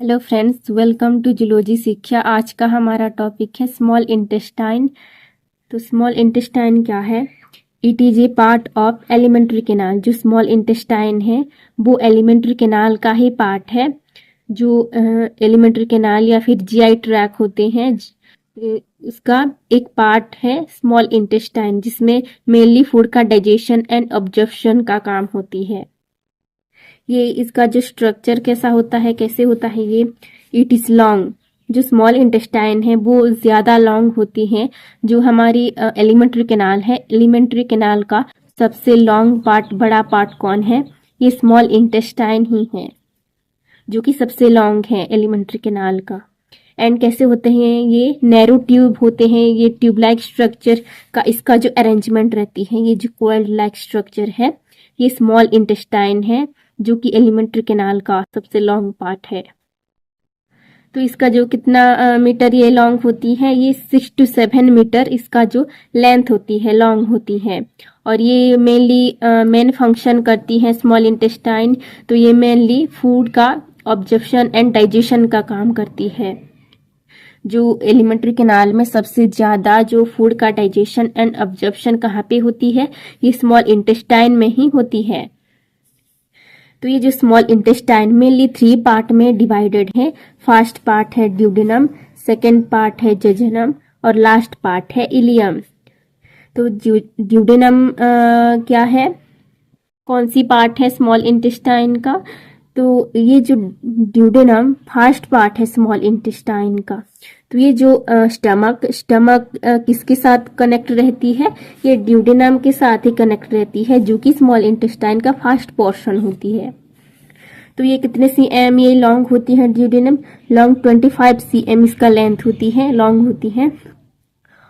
Hello friends, welcome to zoology Shiksha. आज का हमारा टॉपिक है स्मॉल इंटेस्टाइन। तो स्मॉल इंटेस्टाइन क्या है? It is a part of alimentary canal. जो स्मॉल इंटेस्टाइन है वो एलिमेंट्री कैनाल का ही पार्ट है। जो एलिमेंट्री कैनाल या फिर जीआई ट्रैक होते हैं उसका एक पार्ट है स्मॉल इंटेस्टाइन, जिसमें मेनली फूड का डाइजेशन एंड ऑब्जर्प्शन का काम होती है। ये इसका जो स्ट्रक्चर कैसा होता है, कैसे होता है ये? It is long. जो स्मॉल इंटेस्टाइन है वो ज़्यादा लॉन्ग होती है। जो हमारी एलिमेंट्री कैनाल है, एलिमेंट्री कैनाल का सबसे लॉन्ग पार्ट, बड़ा पार्ट कौन है? ये स्मॉल इंटेस्टाइन ही है, जो कि सबसे लॉन्ग है एलिमेंट्री कैनाल का। एंड कैसे होते हैं? ये नैरो ट्यूब होते हैं। ये ट्यूब लाइक स्ट्रक्चर का इसका जो अरेंजमेंट रहती है, ये जो कोयल लाइक स्ट्रक्चर है, ये स्मॉल इंटेस्टाइन है, जो कि एलिमेंट्री कैनाल का सबसे लॉन्ग पार्ट है। तो इसका जो कितना मीटर ये लॉन्ग होती है, ये 6 to 7 मीटर इसका जो लेंथ होती है, लॉन्ग होती है। और ये मेनली मेन फंक्शन करती है स्मॉल इंटेस्टाइन। तो ये मेनली फूड का ऑब्जर्प्शन एंड डाइजेशन का काम करती है। जो एलिमेंट्री कैनाल में सबसे ज़्यादा जो फूड का डाइजेशन एंड ऑब्जर्प्शन कहाँ पे होती है? ये स्मॉल इंटेस्टाइन में ही होती है। तो ये जो स्मॉल इंटेस्टाइन मेनली 3 पार्ट में डिवाइडेड है। फर्स्ट पार्ट है ड्यूडेनम, सेकेंड पार्ट है जेजुनम और लास्ट पार्ट है इलियम। तो ड्यूडेनम क्या है, कौन सी पार्ट है स्मॉल इंटेस्टाइन का? तो ये जो ड्यूडेनम फर्स्ट पार्ट है स्मॉल इंटेस्टाइन का। तो ये जो स्टमक किसके साथ कनेक्ट रहती है? ये ड्यूडेनम के साथ ही कनेक्ट रहती है, जो कि स्मॉल इंटेस्टाइन का फर्स्ट पोर्शन होती है। तो ये कितने cm ये लॉन्ग होती है ड्यूडेनम? लॉन्ग 25 cm इसका लेंथ होती है, लॉन्ग होती है।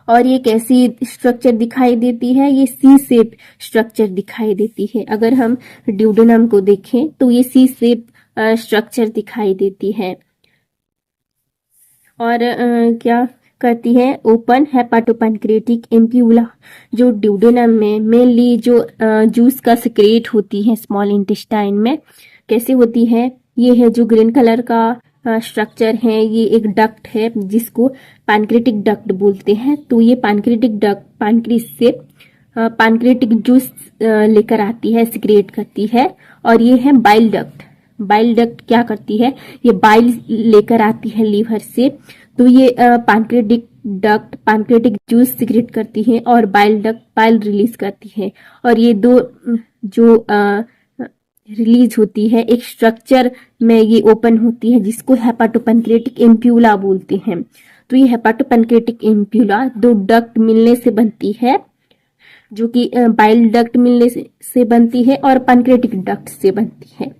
और ये कैसी स्ट्रक्चर दिखाई देती है? ये सी शेप स्ट्रक्चर दिखाई देती है। अगर हम ड्यूडेनम को देखें तो ये सी शेप स्ट्रक्चर दिखाई देती है। और क्या करती है? Open hepatopancreatic ampulla. जो ड्यूडेनम में मेनली जो जूस का सिक्रेट होती है स्मॉल इंटेस्टाइन में, कैसे होती है? ये है जो ग्रीन कलर का स्ट्रक्चर है, ये एक डक्ट है जिसको पैनक्रेटिक डक्ट बोलते हैं। तो ये पैनक्रेटिक डक्ट पैनक्रीज से पैनक्रेटिक जूस लेकर आती है, सिक्रेट करती है। और ये है बाइल डक्ट। बाइल डक्ट क्या करती है? ये बाइल लेकर आती है लीवर से। तो ये pancreatic duct pancreatic juice secrete करती है और बाइल डक्ट बाइल रिलीज करती है। और ये दो जो रिलीज होती है एक स्ट्रक्चर में ये ओपन होती है, जिसको हेपाटोपैनक्रेटिक एम्प्यूला बोलते हैं। तो ये हेपाटोपैनक्रेटिक एम्प्यूला दो डक्ट मिलने से बनती है, जो कि बाइल डक्ट मिलने से बनती है और पैनक्रेटिक डक्ट से बनती है।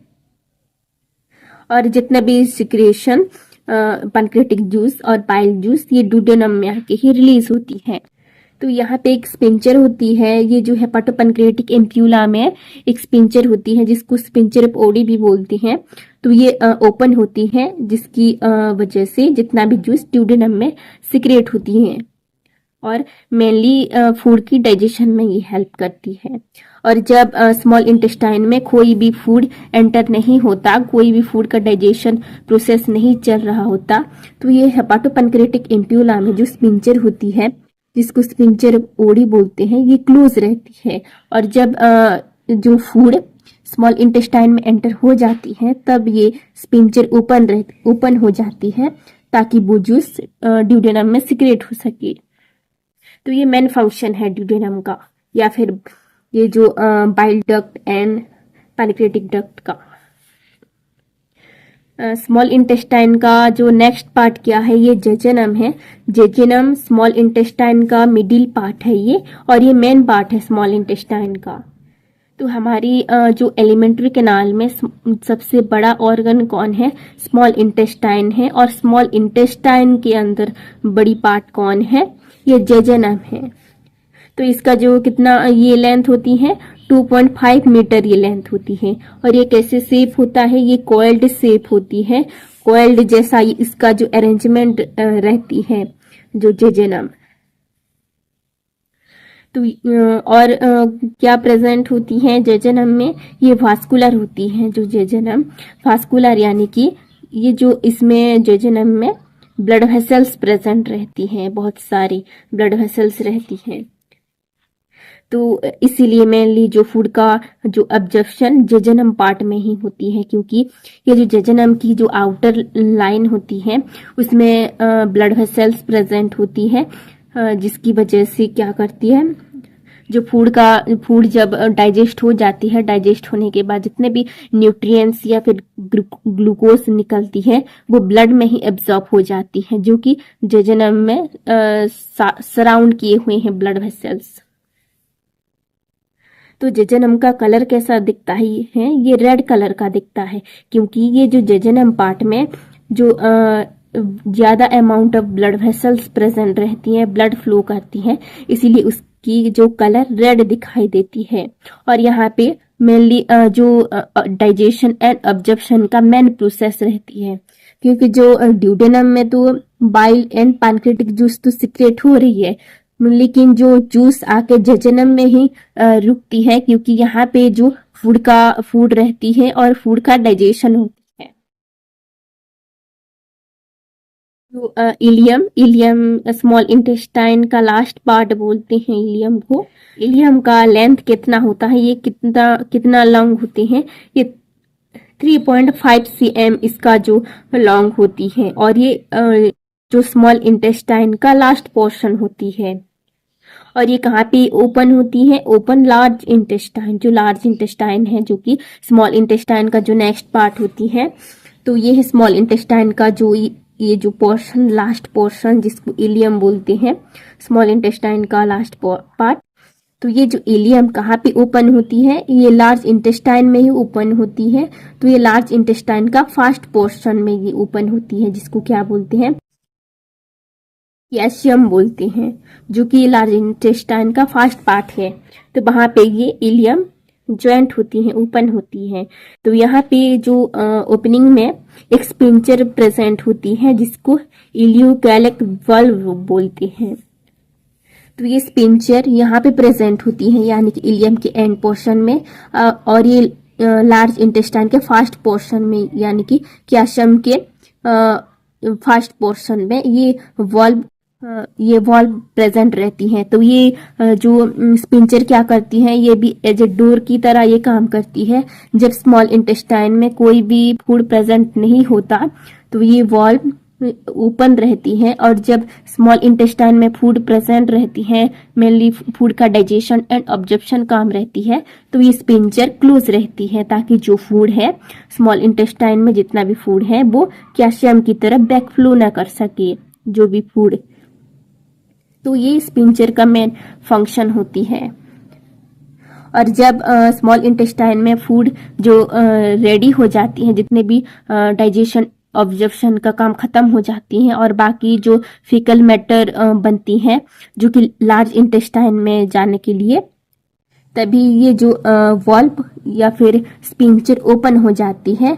और जितना भी सिक्रेशन पैनक्रेटिक जूस और बाइल जूस ये ड्यूडेनम में आके ही रिलीज होती है। तो यहाँ पे एक स्पिंचर होती है, ये जो हेपाटोपैनक्रेटिक एम्प्यूला में एक स्पिंचर होती है, जिसको स्पिंचर ऑफ ओडी भी बोलते हैं। तो ये ओपन होती है, जिसकी वजह से जितना भी जूस ड्यूडेनम में सिक्रेट होती है और मेनली फूड की डाइजेशन में ये हेल्प करती है। और जब स्मॉल इंटेस्टाइन में कोई भी फूड एंटर नहीं होता, कोई भी फूड का डाइजेशन प्रोसेस नहीं चल रहा होता, तो ये हेपाटोपैनक्रेटिक एम्प्यूला में जो स्पिंचर होती है, जिसको स्पिंचर ओडी बोलते हैं, ये क्लोज रहती है। और जब जो फूड स्मॉल इंटेस्टाइन में एंटर हो जाती है, तब ये स्पिंचर ओपन हो जाती है, ताकि वो जूस ड्यूडेनम में सिक्रेट हो सके। तो ये मेन फंक्शन है ड्यूडेनम का, या फिर ये जो bile duct and pancreatic duct का। स्मॉल इंटेस्टाइन का जो नेक्स्ट पार्ट क्या है? ये जेजुनम है। जेजुनम स्मॉल इंटेस्टाइन का मिडिल पार्ट है ये, और ये मेन पार्ट है स्मॉल इंटेस्टाइन का। तो हमारी जो एलिमेंट्री कैनाल में सबसे बड़ा ऑर्गन कौन है? स्मॉल इंटेस्टाइन है। और स्मॉल इंटेस्टाइन के अंदर बड़ी पार्ट कौन है? ये जेजुनम है। तो इसका जो कितना ये लेंथ होती है? 2.5 मीटर ये लेंथ होती है। और ये कैसे शेप होता है? ये कॉइल्ड शेप होती है, कॉइल्ड जैसा इसका जो अरेंजमेंट रहती है जो जेजुनम। तो और क्या प्रेजेंट होती है जेजुनम में? ये वास्कुलर होती है जो जेजुनम, वास्कुलर यानी कि ये जो इसमें जेजुनम में ब्लड वेसल्स प्रेजेंट रहती हैं, बहुत सारी ब्लड वेसल्स रहती हैं। तो इसीलिए मेनली जो फूड का जो एब्जॉर्प्शन जेजुनम पार्ट में ही होती है, क्योंकि ये जो जेजुनम की जो आउटर लाइन होती है उसमें ब्लड वेसल्स प्रेजेंट होती है, जिसकी वजह से क्या करती है, जो फूड जब डाइजेस्ट हो जाती है, डाइजेस्ट होने के बाद जितने भी न्यूट्रिएंट्स या फिर ग्लूकोज निकलती है वो ब्लड में ही एब्जॉर्ब हो जाती है, जो कि जेजुनम में सराउंड किए हुए हैं ब्लड वेसल्स। तो जेजुनम का कलर कैसा दिखता है, ये रेड कलर का दिखता है, क्योंकि ये जो जेजुनम पार्ट में जो ज्यादा amount of blood vessels present रहती हैं, ब्लड फ्लो करती है, इसीलिए उसकी जो कलर रेड दिखाई देती है। और यहाँ पे मेनली जो डाइजेशन एंड अब्जॉर्प्शन का मेन प्रोसेस रहती है, क्योंकि जो ड्यूडेनम में तो बाइल एंड पैनक्रेटिक जूस तो सिक्रेट हो रही है, लेकिन जो जूस आके जेजुनम में ही रुकती है, क्योंकि यहाँ पे जो फूड रहती है और फूड का डाइजेशन होती है। तो इलियम स्मॉल इंटेस्टाइन का लास्ट पार्ट बोलते हैं इलियम को। इलियम का लेंथ कितना होता है, ये कितना लॉन्ग होते हैं, ये 3.5 cm इसका जो लॉन्ग होती है, और ये जो स्मॉल इंटेस्टाइन का लास्ट पोर्शन होती है। और ये कहाँ पे ओपन होती है, ओपन लार्ज इंटेस्टाइन, जो लार्ज इंटेस्टाइन है, जो कि स्मॉल इंटेस्टाइन का जो नेक्स्ट पार्ट होती है। तो ये है स्मॉल इंटेस्टाइन का जो ये जो पोर्शन, लास्ट पोर्शन, जिसको इलियम बोलते हैं, स्मॉल इंटेस्टाइन का लास्ट पार्ट। तो ये जो इलियम कहाँ पे ओपन होती है, ये लार्ज इंटेस्टाइन में ही ओपन होती है। तो ये लार्ज इंटेस्टाइन का फर्स्ट पोर्शन में ये ओपन होती है, जिसको क्या बोलते हैं, कैल्शियम बोलते हैं, जो कि लार्ज इंटेस्टाइन का फर्स्ट पार्ट है। तो वहां पे ये इलियम ज्वाइंट होती है, ओपन होती है। तो यहाँ पे जो ओपनिंग में एक स्पिंचर प्रेजेंट होती है, जिसको इलियोकैलिक वाल्व बोलते हैं। तो ये स्पिंचर यहाँ पे प्रेजेंट होती है, यानी कि इलियम के एंड पोर्शन में, और ये लार्ज इंटेस्टाइन के फर्स्ट पोर्शन में, यानी कि कैल्शियम के फर्स्ट पोर्शन में ये वॉल्व प्रेजेंट रहती हैं। तो ये जो स्पिंचर क्या करती है, ये भी एज ए डोर की तरह ये काम करती है। जब स्मॉल इंटेस्टाइन में कोई भी फूड प्रेजेंट नहीं होता तो ये वॉल्व ओपन रहती है, और जब स्मॉल इंटेस्टाइन में फूड प्रेजेंट रहती है, मेनली फूड का डाइजेशन एंड ऑब्जॉर्प्शन काम रहती है, तो ये स्पिंचर क्लोज रहती है, ताकि जो फूड है स्मॉल इंटेस्टाइन में जितना भी फूड है वो कैल्शियम की तरफ बैकफ्लो ना कर सके, जो भी फूड। तो ये स्पिंचर का मेन फंक्शन होती है। और जब स्मॉल इंटेस्टाइन में फूड जो रेडी हो जाती है, जितने भी डाइजेशन ऑब्जर्प्शन का काम खत्म हो जाती है, और बाकी जो फीकल मैटर बनती है जो कि लार्ज इंटेस्टाइन में जाने के लिए, तभी ये जो वॉल्व या फिर स्पिंचर ओपन हो जाती है,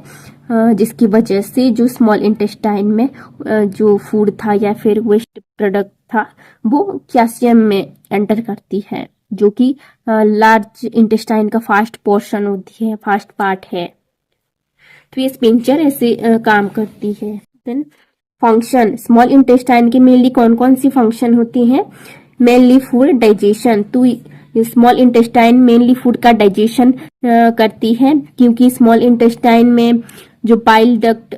जिसकी वजह से जो स्मॉल इंटेस्टाइन में जो फूड था या फिर वेस्ट प्रोडक्ट था वो कैल्शियम में एंटर करती है, जो कि लार्ज इंटेस्टाइन का फर्स्ट पोर्शन होती है, फर्स्ट पार्ट है। तो ये स्पिंचर ऐसे काम करती है। देन फंक्शन, स्मॉल इंटेस्टाइन के मेनली कौन कौन सी फंक्शन होती हैं, मेनली फूड डाइजेशन। तो स्मॉल इंटेस्टाइन मेनली फूड का डाइजेशन करती है, क्योंकि स्मॉल इंटेस्टाइन में जो पाइल डक्ट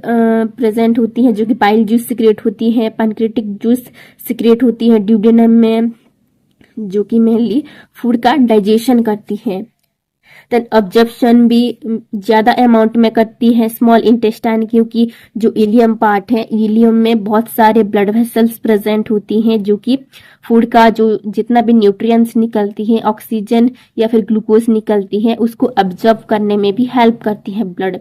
प्रेजेंट होती है, जो कि पाइल जूस सिक्रेट होती है, पैनक्रेटिक जूस सिक्रेट होती है ड्यूडेनम में, जो कि मेनली फूड का डाइजेशन करती है। देन ऑब्जर्प्शन भी ज्यादा अमाउंट में करती है स्मॉल इंटेस्टाइन, क्योंकि जो इलियम पार्ट है, इलियम में बहुत सारे ब्लड वेसल्स प्रेजेंट होती हैं, जो कि फूड का जो जितना भी न्यूट्रिएंट्स निकलती है, ऑक्सीजन या फिर ग्लूकोज निकलती है, उसको ऑब्जर्व करने में भी हेल्प करती है ब्लड।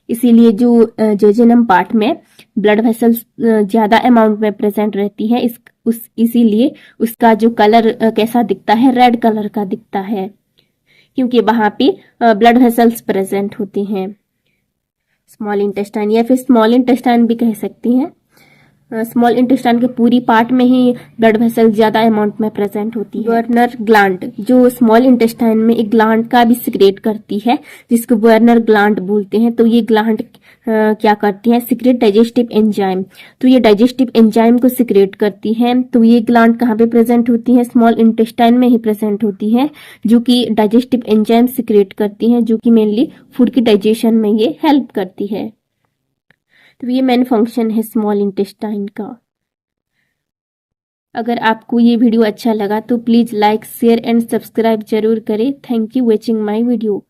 इसीलिए जो जेजुनम पार्ट में ब्लड वेसल्स ज्यादा अमाउंट में प्रेजेंट रहती है, इसीलिए उसका जो कलर कैसा दिखता है, रेड कलर का दिखता है, क्योंकि वहां पे ब्लड वेसल्स प्रेजेंट होती हैं। स्मॉल इंटेस्टाइन या फिर स्मॉल इंटेस्टाइन भी कह सकती हैं। स्मॉल इंटेस्टाइन के पूरी पार्ट में ही ब्लड वेसल ज्यादा अमाउंट में प्रेजेंट होती है। वर्नर ग्लैंड जो स्मॉल इंटेस्टाइन में एक ग्लैंड का भी सिक्रेट करती है, जिसको वर्नर ग्लैंड बोलते हैं। तो ये ग्लैंड क्या करती है, सिक्रेट डाइजेस्टिव एंजाइम। तो ये डाइजेस्टिव एंजाइम को सिक्रेट करती है। तो ये ग्लैंड कहाँ पे प्रेजेंट होती है, स्मॉल इंटेस्टाइन में ही प्रेजेंट होती है, जो कि डाइजेस्टिव एंजाइम सिक्रेट करती है, जो कि मेनली फूड की डाइजेशन में ये हेल्प करती है। तो ये मेन फंक्शन है स्मॉल इंटेस्टाइन का। अगर आपको ये वीडियो अच्छा लगा तो please like share and subscribe जरूर करें। Thank you watching my video.